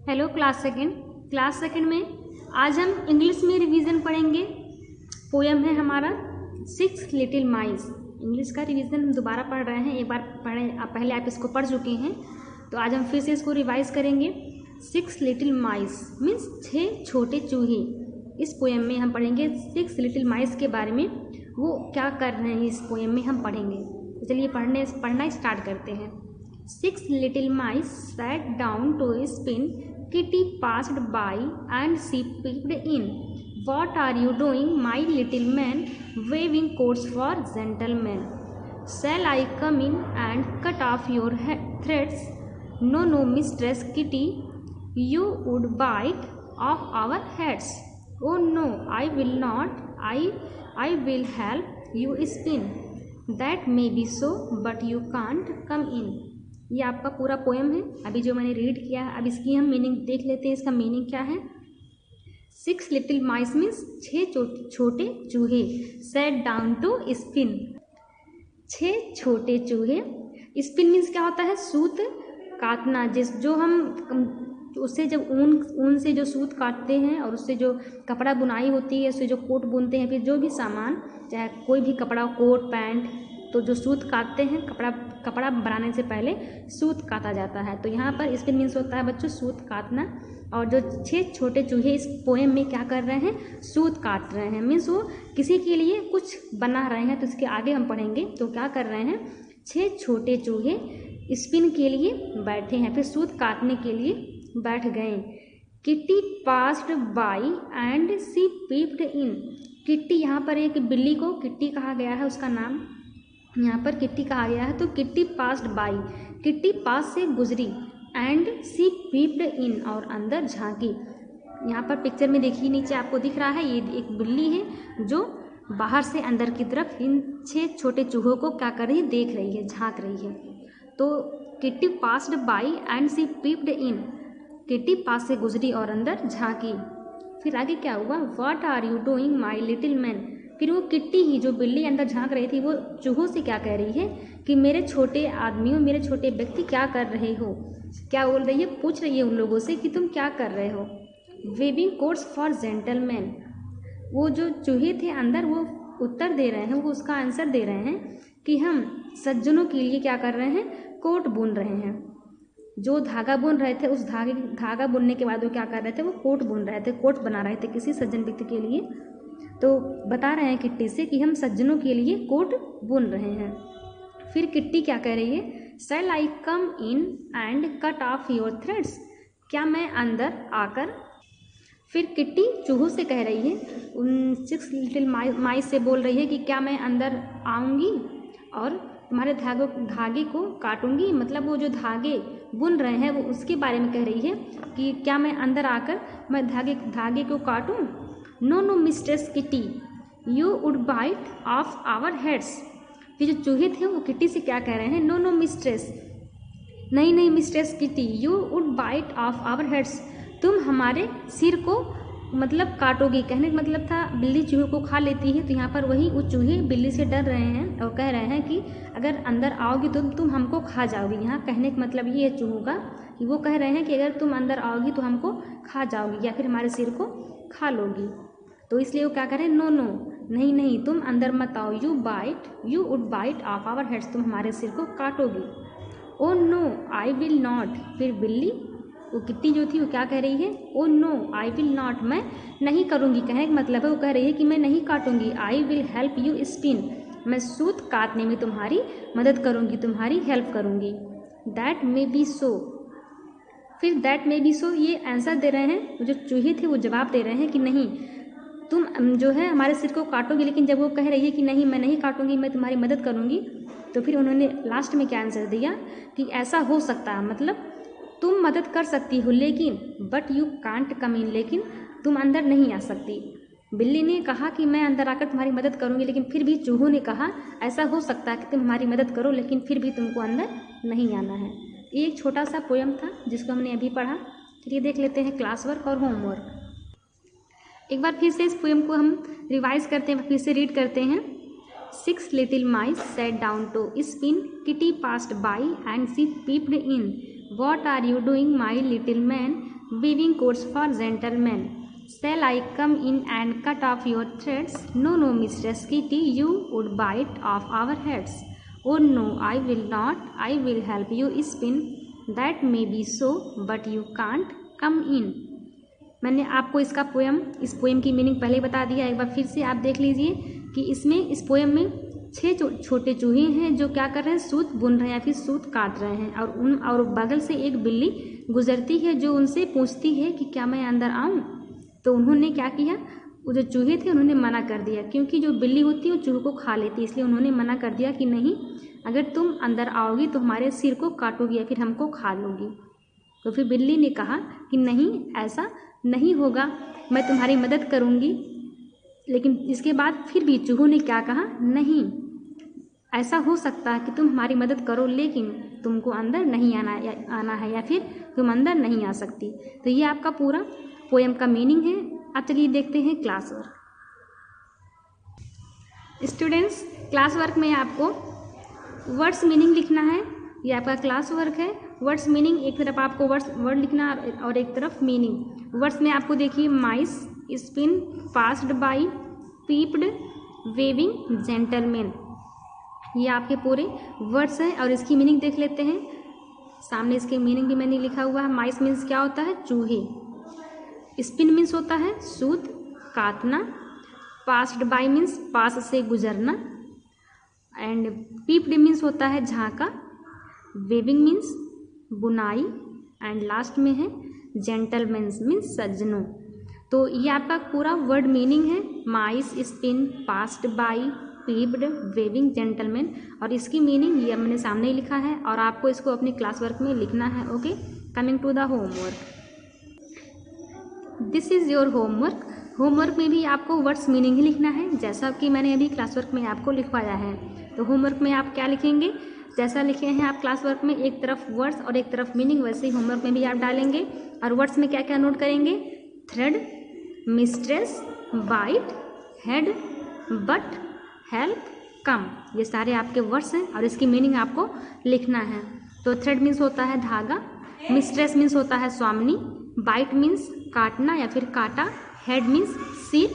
Hello class second में आज हम इंग्लिश में रिवीजन पढ़ेंगे। पोयम है हमारा 6 लिटिल माइस। इंग्लिश का रिवीजन हम दोबारा पढ़ रहे हैं। एक बार पहले आप इसको पढ़ चुके हैं, तो आज हम फिर से इसको रिवाइज करेंगे। 6 लिटिल माइस मीन्स 6 छोटे चूहे। इस पोयम में हम पढ़ेंगे 6 लिटिल माइस के बारे में, वो क्या कर रहे हैं इस पोयम में हम पढ़ेंगे। तो चलिए पढ़ना स्टार्ट करते हैं। 6 little mice sat down to spin. Kitty passed by and she peeped in. What are you doing, my little man, waving coats for gentlemen? Shall I come in and cut off your threads? No, Mistress Kitty, you would bite off our heads. Oh no, I will not. I will help you spin. That may be so, but you can't come in. ये आपका पूरा poem है अभी जो मैंने read किया है। अब इसकी हम मीनिंग देख लेते हैं। इसका मीनिंग क्या है? 6 लिटिल माइस मीन्स 6 छोटे चूहे। सेट डाउन टू स्पिन, 6 छोटे चूहे। स्पिन मीन्स क्या होता है? सूत काटना। जो हम उससे जब ऊन से जो सूत काटते हैं और उससे जो कपड़ा बुनाई होती है, उससे जो कोट बुनते हैं, फिर जो भी सामान, चाहे कोई भी कपड़ा, कोट पैंट, तो जो सूत काटते हैं, कपड़ा बनाने से पहले सूत काटा जाता है। तो यहाँ पर स्पिन मीन्स होता है बच्चों सूत काटना। और जो 6 छोटे चूहे इस पोएम में क्या कर रहे हैं? सूत काट रहे हैं। मीन्स वो किसी के लिए कुछ बना रहे हैं। तो इसके आगे हम पढ़ेंगे तो क्या कर रहे हैं। 6 छोटे चूहे स्पिन के लिए बैठे हैं, फिर सूत काटने के लिए बैठ गए। Kitty passed by and she peeped in. Kitty, यहाँ पर एक बिल्ली को किट्टी कहा गया है, उसका नाम यहाँ पर किट्टी कहा गया है। तो किट्टी पास्ड बाई, किट्टी पास से गुजरी, एंड सी पीप्ड इन, और अंदर झांकी। यहाँ पर पिक्चर में देखिए, नीचे आपको दिख रहा है, ये एक बिल्ली है जो बाहर से अंदर की तरफ इन 6 छोटे चूहों को क्या कर रही है? देख रही है, झांक रही है। तो Kitty passed by and she peeped in, Kitty पास से गुजरी और अंदर झांकी। फिर आगे क्या हुआ? What are you doing my little man. फिर वो किट्टी ही, जो बिल्ली अंदर झांक रही थी, वो चूहों से क्या कह रही है कि मेरे छोटे आदमियों, मेरे छोटे व्यक्ति क्या कर रहे हो? क्या बोल रही है? पूछ रही है उन लोगों से कि तुम क्या कर रहे हो। Waving coats for gentleman. वो जो चूहे थे अंदर, वो उत्तर दे रहे हैं, वो उसका आंसर दे रहे हैं कि हम सज्जनों के लिए क्या कर रहे हैं? कोट बुन रहे हैं। जो धागा बुन रहे थे, उस धागा बुनने के बाद वो क्या कर रहे थे? वो कोट बुन रहे थे, कोट बना रहे थे किसी सज्जन व्यक्ति के लिए। तो बता रहे हैं किट्टी से कि हम सज्जनों के लिए कोट बुन रहे हैं। फिर किट्टी क्या कह रही है? Shall I come in and cut off your threads? क्या मैं अंदर आकर, फिर किट्टी चूहों से कह रही है, उन 6 लिटिल माइस से बोल रही है कि क्या मैं अंदर आऊँगी और तुम्हारे धागे को काटूंगी। मतलब वो जो धागे बुन रहे हैं वो उसके बारे में कह रही है कि क्या मैं अंदर आकर मैं धागे को काटूं। No mistress Kitty, you would bite off our heads. ये जो चूहे थे वो किट्टी से क्या कह रहे हैं? नो मिस्ट्रेस, नहीं mistress Kitty, you would bite off our heads. तुम हमारे सिर को मतलब काटोगी। कहने का मतलब था बिल्ली चूहे को खा लेती है, तो यहाँ पर वही वो चूहे बिल्ली से डर रहे हैं और कह रहे हैं कि अगर अंदर आओगी तो तुम हमको खा जाओगी। यहाँ कहने का मतलब ये है चूहों का कि वो कह रहे हैं कि अगर तुम अंदर आओगी तो हमको खा जाओगी या फिर हमारे सिर को खा लोगी। तो इसलिए वो क्या करें? नो, नहीं, तुम अंदर मत आओ। You would bite off our heads, तुम हमारे सिर को काटोगी। Oh no, I will not. फिर बिल्ली, वो किट्टी जो थी, वो क्या कह रही है? Oh no, I will not, मैं नहीं करूँगी। कहने का मतलब है वो कह रही है कि मैं नहीं काटूंगी। I will help you spin, मैं सूत काटने में तुम्हारी मदद करूँगी, तुम्हारी हेल्प करूँगी। दैट मे बी सो। फिर दैट मे बी सो, ये आंसर दे रहे हैं, जो चूहे थे वो जवाब दे रहे हैं कि नहीं, तुम जो है हमारे सिर को काटोगी। लेकिन जब वो कह रही है कि नहीं मैं नहीं काटूंगी, मैं तुम्हारी मदद करूंगी, तो फिर उन्होंने लास्ट में क्या आंसर दिया कि ऐसा हो सकता है, मतलब तुम मदद कर सकती हो लेकिन बट यू कांट कम इन, लेकिन तुम अंदर नहीं आ सकती। बिल्ली ने कहा कि मैं अंदर आकर तुम्हारी मदद करूंगी, लेकिन फिर भी चूहों ने कहा ऐसा हो सकता है कि तुम हमारी मदद करो लेकिन फिर भी तुमको अंदर नहीं आना है। ये एक छोटा सा पोएम था जिसको हमने अभी पढ़ा। चलिए देख लेते हैं क्लास वर्क और होमवर्क। एक बार फिर से इस पोएम को हम रिवाइज करते हैं, फिर से रीड करते हैं। 6 little mice sat down to spin. Kitty passed by and she peeped in. What are you doing, my little man, weaving course for gentleman. Shall I come in and cut off your threads? No, no, Mistress Kitty, you would bite off our heads. Oh no, I will not. I will help you spin. That may be so, but you can't come in. मैंने आपको इस poem की meaning पहले बता दिया। एक बार फिर से आप देख लीजिए कि इस पोएम में 6 छोटे चूहे हैं जो क्या कर रहे हैं, सूत बुन रहे हैं या फिर सूत काट रहे हैं, और बगल से एक बिल्ली गुजरती है जो उनसे पूछती है कि क्या मैं अंदर आऊँ। तो उन्होंने क्या किया, वो जो चूहे थे उन्होंने मना कर दिया, क्योंकि जो बिल्ली होती है वो चूहे को खा लेती है, इसलिए उन्होंने मना कर दिया कि नहीं, अगर तुम अंदर आओगी तो हमारे सिर को काटोगी या फिर हमको खा लोगी। तो फिर बिल्ली ने कहा कि नहीं, ऐसा नहीं होगा, मैं तुम्हारी मदद करूँगी। लेकिन इसके बाद फिर भी चूहों ने क्या कहा, नहीं, ऐसा हो सकता है कि तुम हमारी मदद करो लेकिन तुमको अंदर नहीं आना है या फिर तुम अंदर नहीं आ सकती। तो ये आपका पूरा पोएम का मीनिंग है। अब चलिए देखते हैं class work. Students, class work में आपको वर्ड्स मीनिंग लिखना है। ये आपका क्लास वर्क है। वर्ड्स मीनिंग, एक तरफ आपको वर्ड लिखना और एक तरफ मीनिंग। वर्ड्स में आपको देखिए mice, spin, passed by, peeped, weaving, gentleman, ये आपके पूरे वर्ड्स हैं और इसकी मीनिंग देख लेते हैं। सामने इसके मीनिंग भी मैंने लिखा हुआ है। माइस मीन्स क्या होता है, चूहे। स्पिन मीन्स होता है सूत काटना। पास्ड बाई मीन्स पास से गुजरना। एंड पीप्ड मीन्स होता है झांका। वेविंग मीन्स बुनाई। एंड लास्ट में है जेंटलमैन मीन्स सज्जनों। तो ये आपका पूरा वर्ड मीनिंग है, mice, spin, passed by, peeped, weaving, gentleman. और इसकी मीनिंग ये मैंने सामने ही लिखा है और आपको इसको अपने क्लास वर्क में लिखना है। Okay, coming to the homework. This is your homework. Homework में भी आपको वर्ड्स मीनिंग ही लिखना है, जैसा कि मैंने अभी क्लास वर्क में आपको लिखवाया है। तो होमवर्क में आप क्या लिखेंगे, जैसा लिखे हैं आप क्लास वर्क में, एक तरफ वर्ड्स और एक तरफ मीनिंग, वैसे ही होमवर्क में भी आप डालेंगे। और वर्ड्स में क्या क्या नोट करेंगे, thread, mistress, bite, head, but, help, come, ये सारे आपके वर्ड्स हैं और इसकी मीनिंग आपको लिखना है। तो थ्रेड मीन्स होता है धागा, मिस्ट्रेस मीन्स होता है स्वामिनी, बाइट मीन्स काटना या फिर काटा, हेड मीन्स सिर,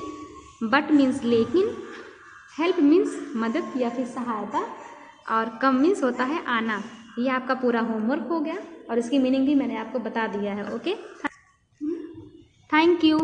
बट मीन्स लेकिन, हेल्प मीन्स मदद या फिर सहायता, और कम मीन्स होता है आना। ये आपका पूरा होमवर्क हो गया और इसकी मीनिंग भी मैंने आपको बता दिया है। Okay, thank you.